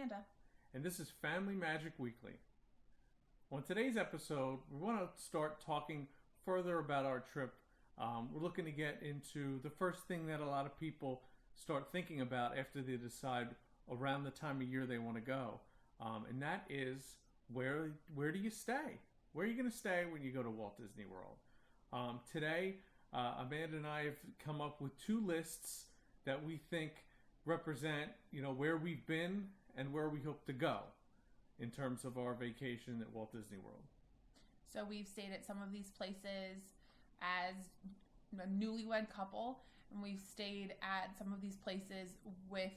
Amanda. And this is Family Magic Weekly. On today's episode, we want to start talking further about our trip. We're looking to get into the first thing that a lot of people start thinking about after they decide around the time of year they want to go. And that is, where do you stay? Where are you going to stay when you go to Walt Disney World? Today, Amanda and I have come up with two lists that we think represent, where we've been and where we hope to go in terms of our vacation at Walt Disney World. So we've stayed at some of these places as a newlywed couple, and we've stayed at some of these places with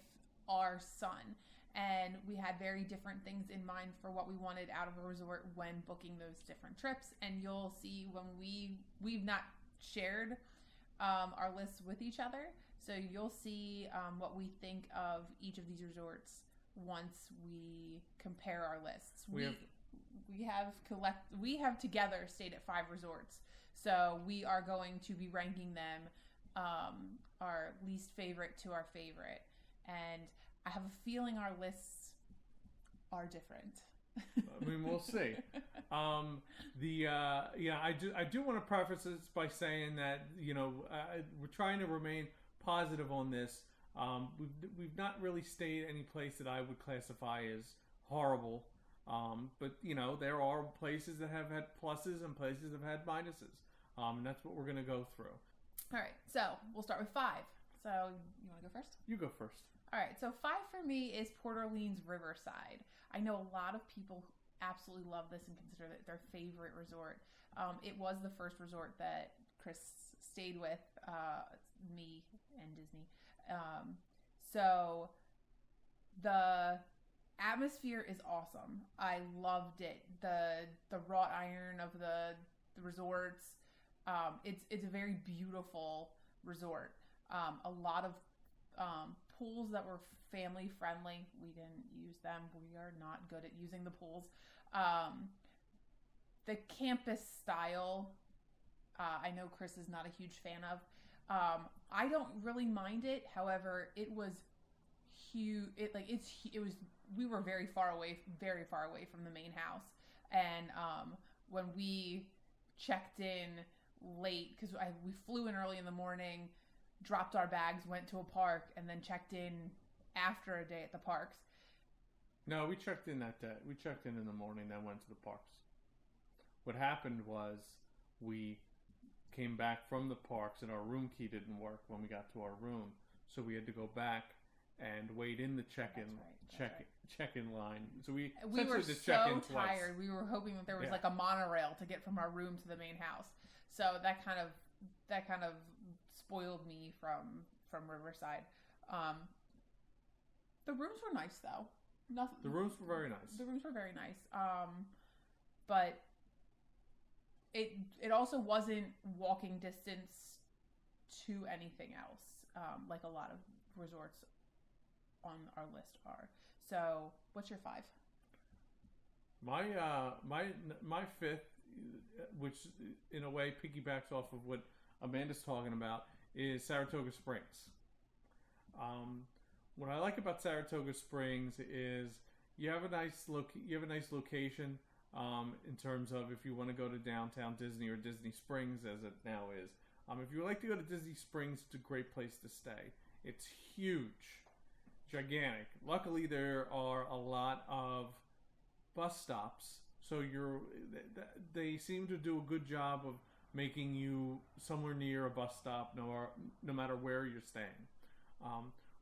our son. And we had very different things in mind for what we wanted out of a resort when booking those different trips. And you'll see when we've not shared our lists with each other. So you'll see what we think of each of these resorts once we compare our lists. We have together stayed at 5 resorts. So we are going to be ranking them our least favorite to our favorite. And I have a feeling our lists are different. I mean, we'll see. I do want to preface this by saying that we're trying to remain positive on this. We've not really stayed any place that I would classify as horrible, but there are places that have had pluses and places that have had minuses, and that's what we're going to go through. All right, so we'll start with 5. So you want to go first? You go first. All right, so 5 for me is Port Orleans Riverside. I know a lot of people absolutely love this and consider it their favorite resort. It was the first resort that Chris stayed with, me and Disney. So the atmosphere is awesome. I loved it. The wrought iron of the resorts. It's a very beautiful resort. A lot of pools that were family friendly. We didn't use them. We are not good at using the pools. The campus style, I know Chris is not a huge fan of. I don't really mind it. However, it was huge. We were very far away from the main house. And when we checked in late, because we flew in early in the morning, dropped our bags, went to a park, and then checked in after a day at the parks. No, we checked in that day. We checked in the morning, then went to the parks. What happened was we came back from the parks and our room key didn't work when we got to our room, so we had to go back and wait in the check-in line. So we were so tired. Twice. We were hoping that there was like a monorail to get from our room to the main house. So that kind of spoiled me from Riverside. The rooms were nice though. The rooms were very nice. But it also wasn't walking distance to anything else, like a lot of resorts on our list are. So, what's your 5? My 5th, which in a way piggybacks off of what Amanda's talking about, is Saratoga Springs. What I like about Saratoga Springs is you have a nice location in terms of if you want to go to downtown Disney or Disney Springs as it now is. If you would like to go to Disney Springs, it's a great place to stay. It's huge, gigantic. Luckily, there are a lot of bus stops, so they seem to do a good job of making you somewhere near a bus stop, no matter where you're staying.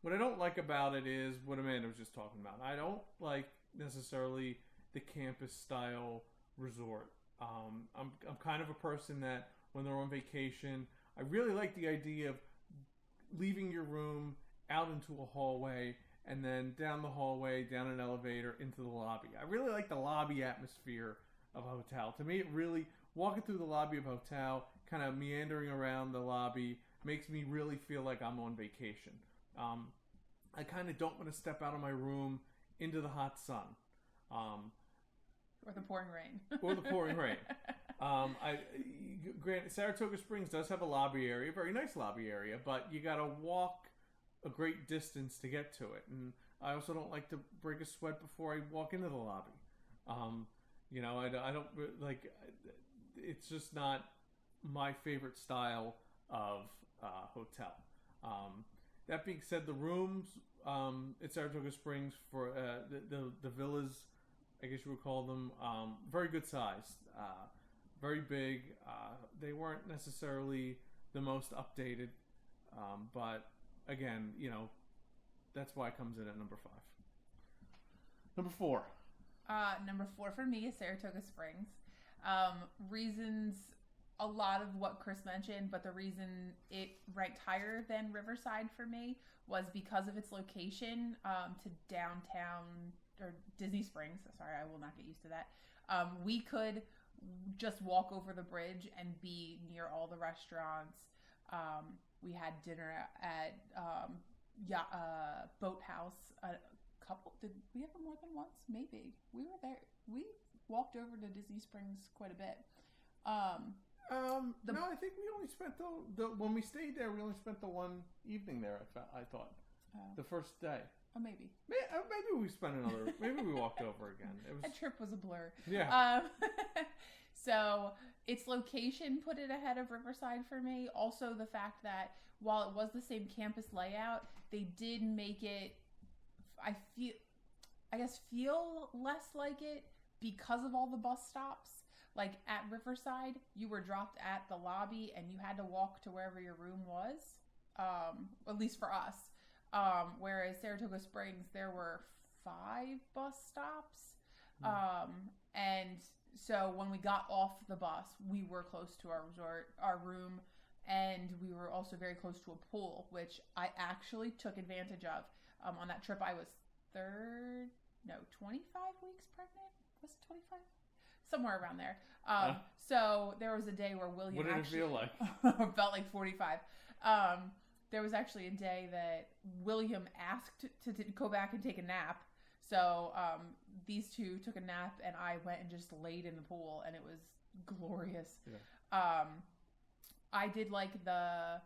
What I don't like about it is what Amanda was just talking about. I don't like necessarily the campus style resort. I'm kind of a person that when they're on vacation, I really like the idea of leaving your room out into a hallway and then down the hallway, down an elevator into the lobby. I really like the lobby atmosphere of a hotel. To me, it really, walking through the lobby of a hotel, kind of meandering around the lobby, makes me really feel like I'm on vacation. I kind of don't want to step out of my room into the hot sun. Or the pouring rain. Granted, Saratoga Springs does have a lobby area, a very nice lobby area, but you got to walk a great distance to get to it. And I also don't like to break a sweat before I walk into the lobby. I don't like. It's just not my favorite style of hotel. That being said, the rooms at Saratoga Springs for the villas, I guess you would call them, very good size, very big. They weren't necessarily the most updated, but again, that's why it comes in at number 5. Number 4. Number 4 for me is Saratoga Springs. Reasons, a lot of what Chris mentioned, but the reason it ranked higher than Riverside for me was because of its location to downtown, or Disney Springs. Sorry, I will not get used to that. We could just walk over the bridge and be near all the restaurants. We had dinner at Boathouse. Did we have it more than once? Maybe. We were there. We walked over to Disney Springs quite a bit. No, I think we only spent the when we stayed there, we only spent the one evening there. I thought the first day. Oh, maybe. Maybe we spent another. Maybe we walked over again. That trip was a blur. Yeah. So its location put it ahead of Riverside for me. Also, the fact that while it was the same campus layout, they did make it. Feel less like it because of all the bus stops. Like at Riverside, you were dropped at the lobby and you had to walk to wherever your room was, at least for us. Whereas Saratoga Springs, there were 5 bus stops. And so when we got off the bus, we were close to our room, and we were also very close to a pool, which I actually took advantage of. On that trip, I was 25 weeks pregnant? Was it 25? Somewhere around there. So there was a day where William What did it feel like? felt like 45. There was actually a day that William asked to go back and take a nap. So these two took a nap, and I went and just laid in the pool, and it was glorious. Yeah. I did like the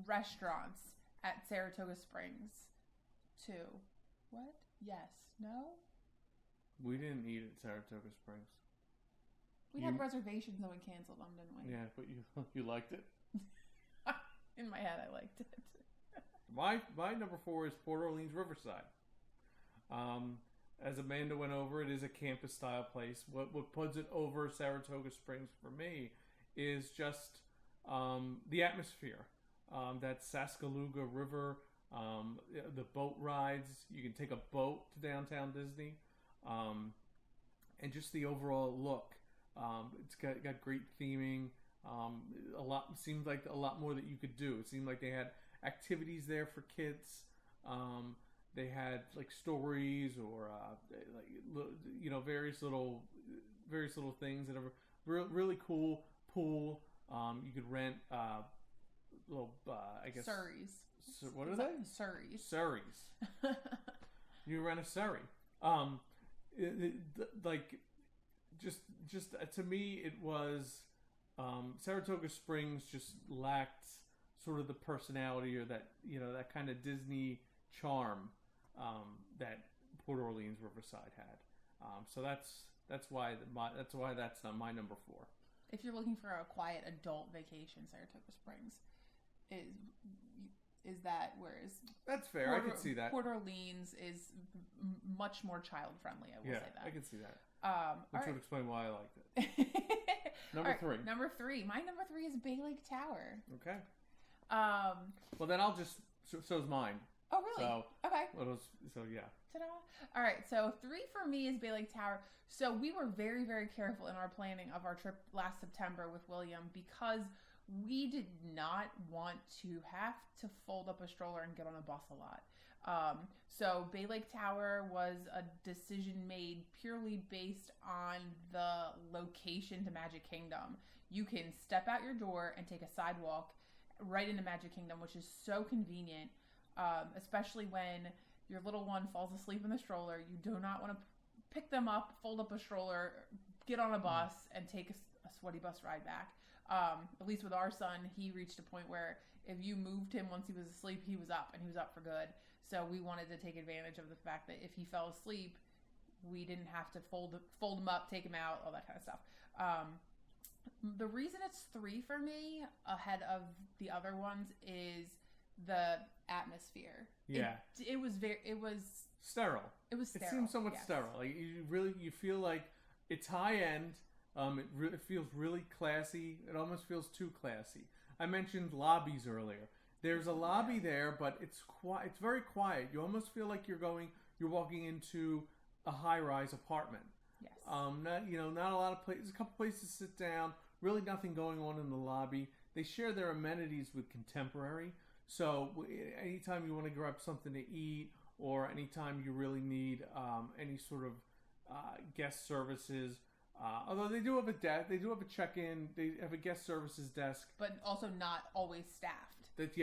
restaurants at Saratoga Springs too. What? Yes. No? We didn't eat at Saratoga Springs. We had reservations and we canceled them, didn't we? Yeah, but you liked it? In my head, I liked it. My number 4 is Port Orleans Riverside. As Amanda went over, it is a campus-style place. What puts it over Saratoga Springs for me is just the atmosphere. That Saskaluga River, the boat rides. You can take a boat to downtown Disney. And just the overall look. It's got great theming. Seemed like a lot more that you could do. It seemed like they had activities there for kids. They had like stories or various little things that are really cool. Pool. You could rent little Surreys. What are they? Surreys. Surreys. You rent a Surrey. Just to me, it was Saratoga Springs just lacked sort of the personality or that that kind of Disney charm that Port Orleans Riverside had. So that's why that's my number 4. If you're looking for a quiet adult vacation, Saratoga Springs is that, whereas that's fair. I can see that. Port Orleans is much more child friendly. I will say that. I can see that. Which would explain why I liked it. Number 3. Number 3. My number 3 is Bay Lake Tower. Okay. Well, then I'll just. So's mine. Oh, really? So, okay. So yeah. Ta-da! All right. So 3 for me is Bay Lake Tower. So we were very, very careful in our planning of our trip last September with William because we did not want to have to fold up a stroller and get on a bus a lot. So Bay Lake Tower was a decision made purely based on the location to Magic Kingdom. You can step out your door and take a sidewalk right into Magic Kingdom, which is so convenient, especially when your little one falls asleep in the stroller. You do not want to pick them up, fold up a stroller, get on a bus and take a sweaty bus ride back. At least with our son, he reached a point where if you moved him once he was asleep, he was up, and he was up for good. So we wanted to take advantage of the fact that if he fell asleep, we didn't have to fold him up, take him out, all that kind of stuff. The reason it's 3 for me ahead of the other ones is the atmosphere. Yeah. It was sterile. It was sterile. It seems somewhat sterile. Like you feel like it's high end. It feels really classy. It almost feels too classy. I mentioned lobbies earlier. There's a lobby there, but it's quiet. It's very quiet. You almost feel like you're walking into a high-rise apartment. Yes. Not a lot of places. A couple places to sit down. Really nothing going on in the lobby. They share their amenities with Contemporary. So anytime you want to grab something to eat, or anytime you really need any sort of guest services, although they do have a desk, they do have a check-in, they have a guest services desk, but also not always staffed. It's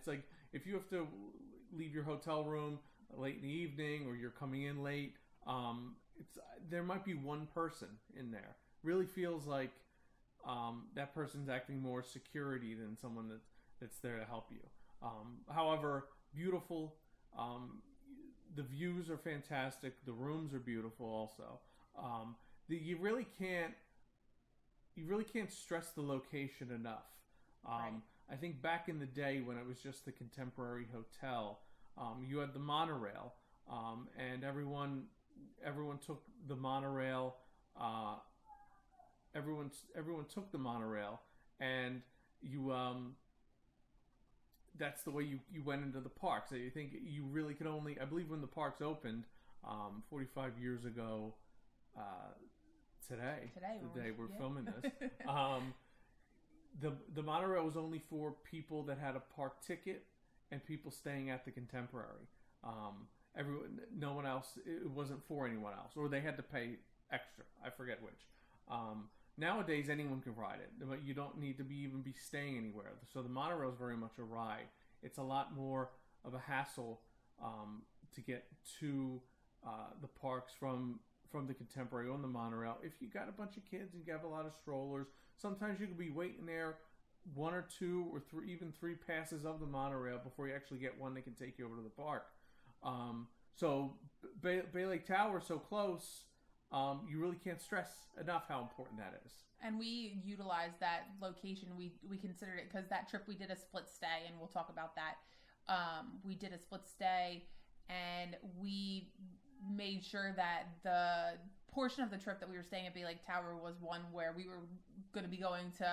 like if you have to leave your hotel room late in the evening, or you're coming in late, there might be one person in there. Really feels like that person's acting more security than someone that's there to help you. However, beautiful. The views are fantastic. The rooms are beautiful also. You really can't stress the location enough. Right. I think back in the day when it was just the Contemporary Hotel, you had the Monorail, and everyone took the Monorail. Everyone took the Monorail, and you that's the way you went into the parks. So you think you really could only, I believe when the parks opened 45 years ago today the day we're filming this, the Monorail was only for people that had a park ticket and people staying at the Contemporary. No one else, it wasn't for anyone else, or they had to pay extra. I forget which. Nowadays, anyone can ride it, but you don't need to even be staying anywhere. So the Monorail is very much a ride. It's a lot more of a hassle to get to the parks from the Contemporary on the Monorail. If you got a bunch of kids and you have a lot of strollers, sometimes you could be waiting there 1 or 2 or 3, even 3 passes of the Monorail before you actually get one that can take you over to the park. So Bay Lake Tower is so close. You really can't stress enough how important that is. And we utilized that location. We considered it because that trip we did a split stay, and we'll talk about that. We did a split stay, and we made sure that the portion of the trip that we were staying at Bay Lake Tower was one where we were going to be going to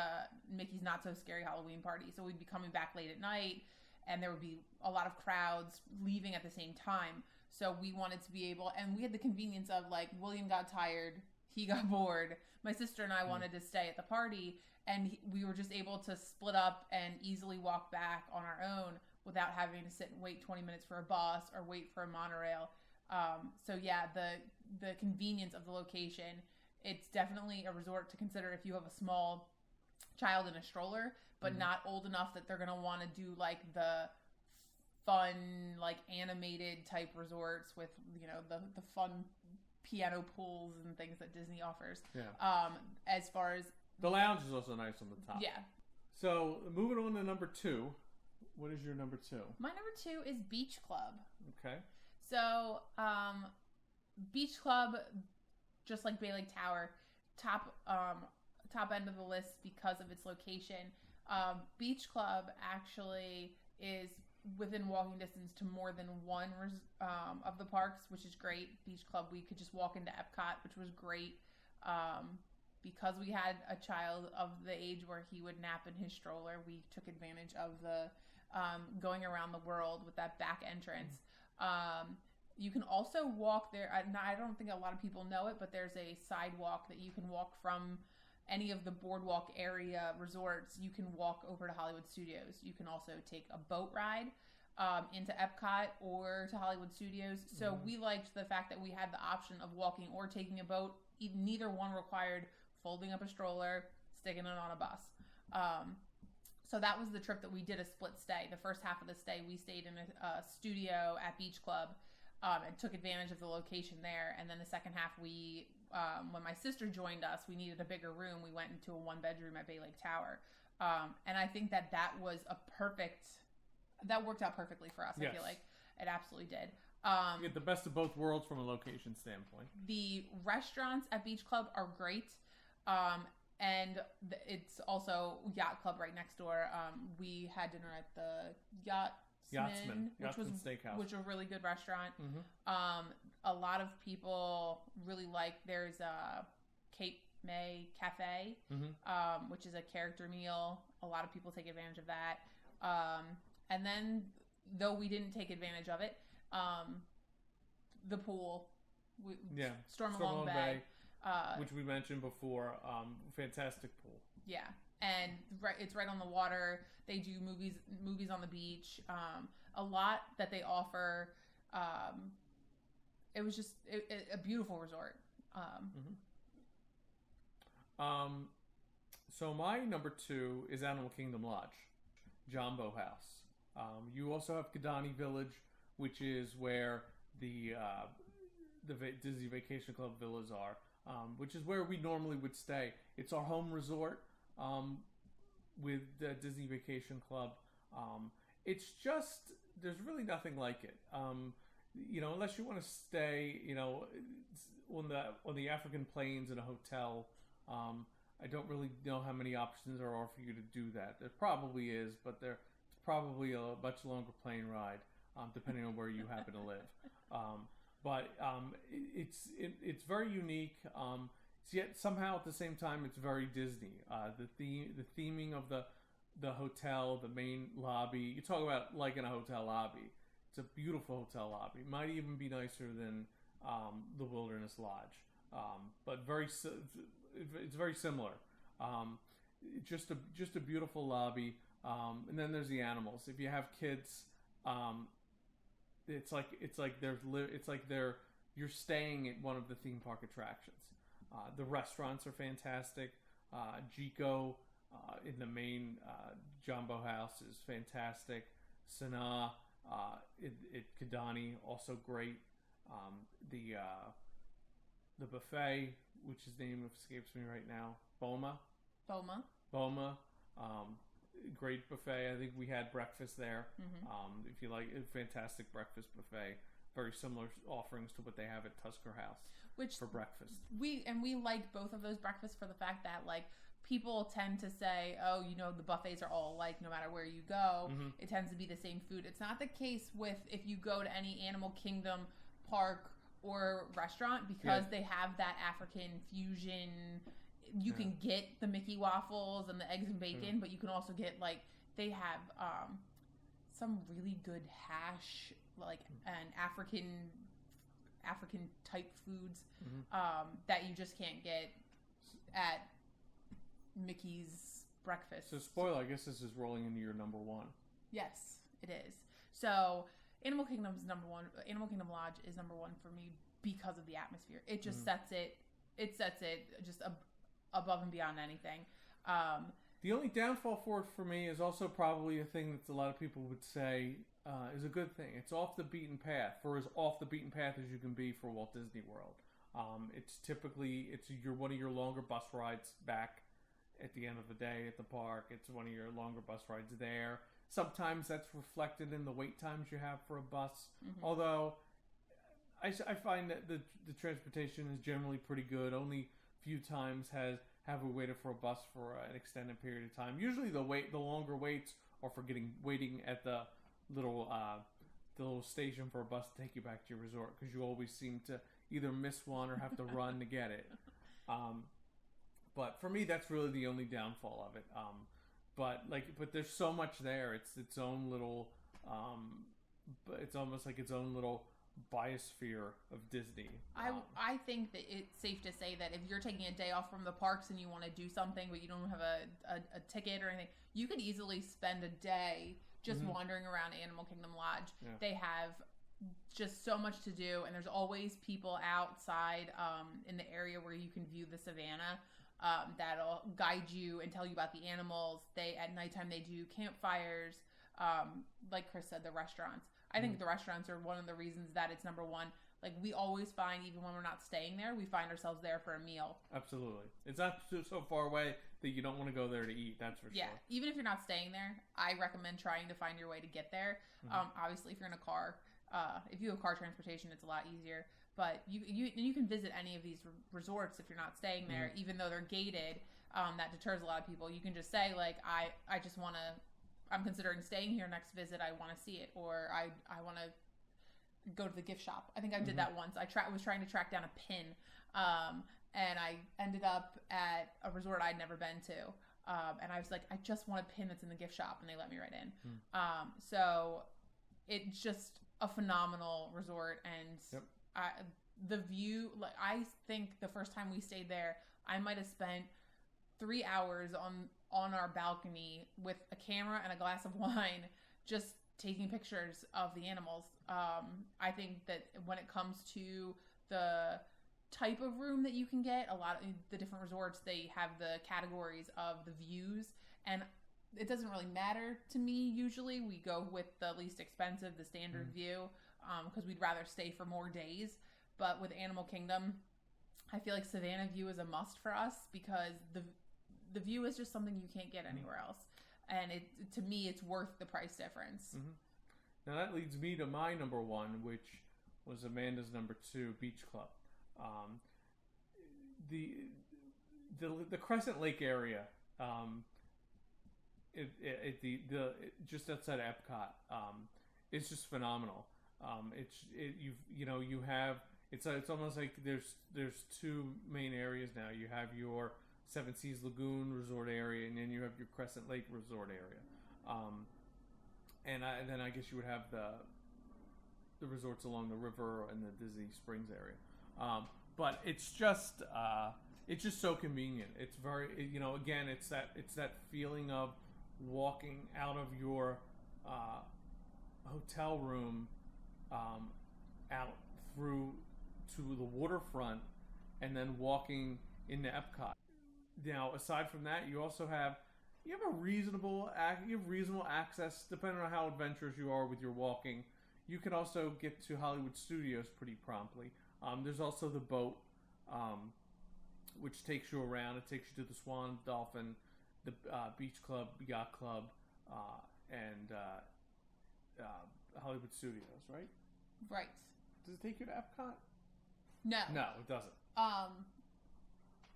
Mickey's Not So Scary Halloween Party. So we'd be coming back late at night, and there would be a lot of crowds leaving at the same time. So we wanted to be able, and we had the convenience of, like, William got tired, he got bored, my sister and I wanted to stay at the party, and we were just able to split up and easily walk back on our own without having to sit and wait 20 minutes for a bus or wait for a monorail. So yeah, the convenience of the location, it's definitely a resort to consider if you have a small child in a stroller, but not old enough that they're going to want to do, like, the fun, like, animated type resorts with, the fun piano pools and things that Disney offers. Yeah. As far as the lounge is also nice on the top. Yeah. So moving on to number 2. What is your number 2? My number 2 is Beach Club. Okay. So Beach Club, just like Bay Lake Tower, top end of the list because of its location. Beach Club actually is within walking distance to more than one of the parks, which is great. Beach Club, we could just walk into Epcot, which was great. Because we had a child of the age where he would nap in his stroller, we took advantage of the going around the world with that back entrance. You can also walk there. I don't think a lot of people know it, but there's a sidewalk that you can walk from any of the boardwalk area resorts. You can walk over to Hollywood Studios. You can also take a boat ride into Epcot or to Hollywood Studios. So we liked the fact that we had the option of walking or taking a boat. Neither one required folding up a stroller, sticking it on a bus. So that was the trip that we did a split stay. The first half of the stay, we stayed in a studio at Beach Club and took advantage of the location there. And then the second half, we when my sister joined us, we needed a bigger room. We went into a 1-bedroom at Bay Lake Tower. And I think that worked out perfectly for us. Yes. I feel like it absolutely did. You get the best of both worlds from a location standpoint. The restaurants at Beach Club are great. And it's also Yacht Club right next door. We had dinner at the Yachtsman, Steakhouse, which is a really good restaurant. Mm-hmm. A lot of people really like. There's a Cape May Cafe, mm-hmm. Which is a character meal. A lot of people take advantage of that. And then, though we didn't take advantage of it, the pool, Stormalong Bay. Which we mentioned before, fantastic pool. Yeah, and it's right on the water. They do movies on the beach. A lot that they offer. It was just a beautiful resort. So my number 2 is Animal Kingdom Lodge, Jumbo House. You also have Kidani Village, which is where the Disney Vacation Club villas are. Which is where we normally would stay. It's our home resort with the Disney Vacation Club. It's just, there's really nothing like it. Unless you want to stay, on the African plains in a hotel. I don't really know how many options there are for you to do that. There probably is, but it's probably a much longer plane ride, depending on where you happen to live. But it's very unique. Yet somehow at the same time it's very Disney. The theming of the hotel, the main lobby. You talk about liking a hotel lobby. It's a beautiful hotel lobby. Might even be nicer than the Wilderness Lodge. But it's very similar. Just a beautiful lobby. And then there's the animals. If you have kids. It's like you're staying at one of the theme park attractions. The restaurants are fantastic. Jico in the main Jumbo House is fantastic. Sanaa at Kidani also great. The buffet, which his name escapes me right now, Boma. Great buffet. I think we had breakfast there. Mm-hmm. If you like, a fantastic breakfast buffet. Very similar offerings to what they have at Tusker House, for breakfast. We like both of those breakfasts for the fact that people tend to say, oh, the buffets are all alike no matter where you go. Mm-hmm. It tends to be the same food. It's not the case with if you go to any Animal Kingdom park or restaurant because they have that African fusion. You can get the Mickey waffles and the eggs and bacon, but you can also get they have some really good hash, and African type foods that you just can't get at Mickey's breakfast. So spoiler, I guess this is rolling into your number 1. Yes, it is. So Animal Kingdom's number 1. Animal Kingdom Lodge is number 1 for me because of the atmosphere. It just sets it. It sets it just above and beyond anything. The only downfall for me is also probably a thing that a lot of people would say is a good thing. It's off the beaten path, for as off the beaten path as you can be for Walt Disney World. It's typically one of your longer bus rides back at the end of the day at the park. It's one of your longer bus rides there. Sometimes that's reflected in the wait times you have for a bus. Mm-hmm. Although I find that the transportation is generally pretty good. Only few times have we waited for a bus for an extended period of time. Usually the longer waits are for waiting at the little station for a bus to take you back to your resort, because you always seem to either miss one or have to run to get it. But for me, that's really the only downfall of it. But there's so much there. It's its own little. It's almost like its own little biosphere of Disney. I think that it's safe to say that if you're taking a day off from the parks and you want to do something but you don't have a ticket or anything, you could easily spend a day just wandering around Animal Kingdom Lodge. Yeah. They have just so much to do, and there's always people outside in the area where you can view the savannah that'll guide you and tell you about the animals. At nighttime they do campfires. Like Chris said, the restaurants. I think the restaurants are one of the reasons that it's number 1. Like, we always find, even when we're not staying there, we find ourselves there for a meal. Absolutely. It's not so far away that you don't want to go there to eat, that's for sure. Yeah, even if you're not staying there, I recommend trying to find your way to get there. Obviously, if you're in a car, if you have car transportation, it's a lot easier. But you can visit any of these resorts if you're not staying there, even though they're gated. That deters a lot of people. You can just say, like, I just want to, I'm considering staying here next visit. I want to see it, or I want to go to the gift shop. I think I did that once. I was trying to track down a pin, and I ended up at a resort I'd never been to. And I was like, I just want a pin that's in the gift shop, and they let me right in. So it's just a phenomenal resort, and the view. Like, I think the first time we stayed there, I might have spent 3 hours on our balcony with a camera and a glass of wine, just taking pictures of the animals. I think that when it comes to the type of room that you can get, a lot of the different resorts, they have the categories of the views, and it doesn't really matter to me. Usually we go with the least expensive, the standard view, because we'd rather stay for more days. But with Animal Kingdom, I feel like Savannah View is a must for us, because the view is just something you can't get anywhere else. And to me, it's worth the price difference. Now that leads me to my number one, which was Amanda's number two, Beach Club. The Crescent Lake area, just outside Epcot, it's just phenomenal. It's almost like there's two main areas now. You have your Seven Seas Lagoon resort area, and then you have your Crescent Lake resort area. And then I guess you would have the resorts along the river and the Disney Springs area. But it's just so convenient. It's very, again, it's that feeling of walking out of your hotel room out through to the waterfront and then walking into Epcot. Now, aside from that, you have reasonable access, depending on how adventurous you are with your walking. You can also get to Hollywood Studios pretty promptly. There's also the boat, which takes you around. It takes you to the Swan, Dolphin, the Beach Club, Yacht Club, and Hollywood Studios, right? Right. Does it take you to Epcot? No. No, it doesn't.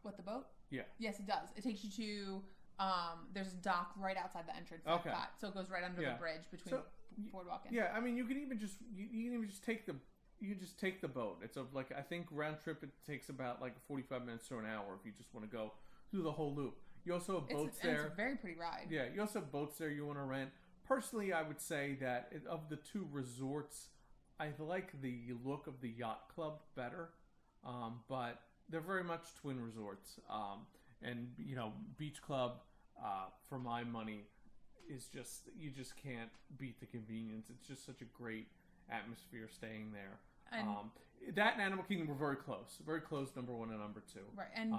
What, the boat? Yeah. Yes, it does. It takes you to, there's a dock right outside the entrance. Okay. Epcot, so it goes right under the bridge between Boardwalk and. Yeah, I mean, you can even just take the boat. It's I think round trip it takes about 45 minutes to an hour if you just want to go through the whole loop. You also have boats there. It's a very pretty ride. Yeah, you also have boats there you want to rent. Personally, I would say that of the two resorts, I like the look of the Yacht Club better, but they're very much twin resorts. And Beach Club, for my money, is you just can't beat the convenience. It's just such a great atmosphere staying there. And that and Animal Kingdom were very close, number one and number two. Right, and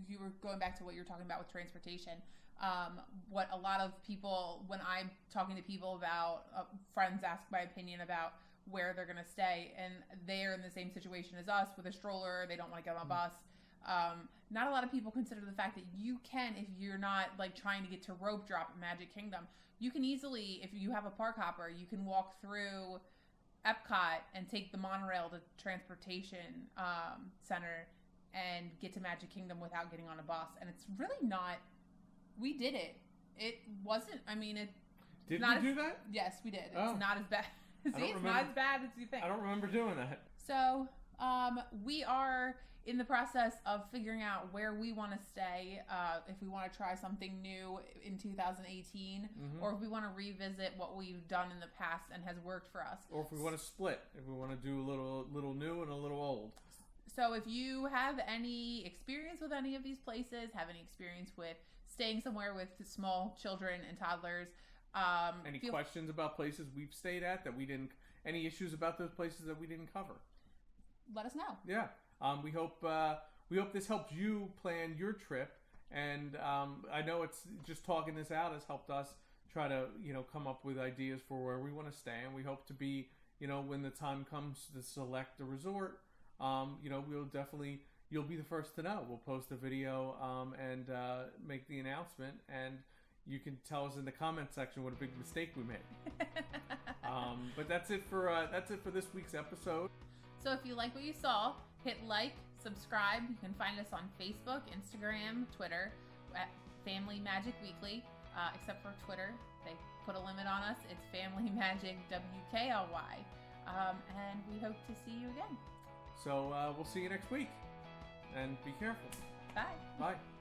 you were going back to what you were talking about with transportation. What a lot of people, when I'm talking to people about, friends ask my opinion about where they're going to stay, and they're in the same situation as us with a stroller, they don't want to get on a bus. Not a lot of people consider the fact that you can, if you're not trying to get to rope drop at Magic Kingdom, you can easily, if you have a park hopper, you can walk through Epcot and take the monorail to Transportation Center and get to Magic Kingdom without getting on a bus. And it's really not. We did it. It wasn't. I mean, it. Did we do that? Yes, we did. Oh. It's not as bad. See, it's not as bad as you think. I don't remember doing that. So, we are in the process of figuring out where we want to stay, if we want to try something new in 2018, or if we want to revisit what we've done in the past and has worked for us. Or if we want to split, if we want to do a little new and a little old. So if you have any experience with any of these places, have any experience with staying somewhere with small children and toddlers, any questions about places we've stayed at that we didn't, any issues about those places that we didn't cover, let us know. Yeah. We hope this helps you plan your trip, and I know it's just talking this out has helped us try to come up with ideas for where we want to stay, and we hope to be when the time comes to select a resort, you'll be the first to know. We'll post a video and make the announcement, and you can tell us in the comment section what a big mistake we made. But that's it for this week's episode. So if you like what you saw, hit like, subscribe. You can find us on Facebook, Instagram, Twitter at Family Magic Weekly. Except for Twitter, they put a limit on us. It's Family Magic WKLY. And we hope to see you again. So we'll see you next week. And be careful. Bye. Bye.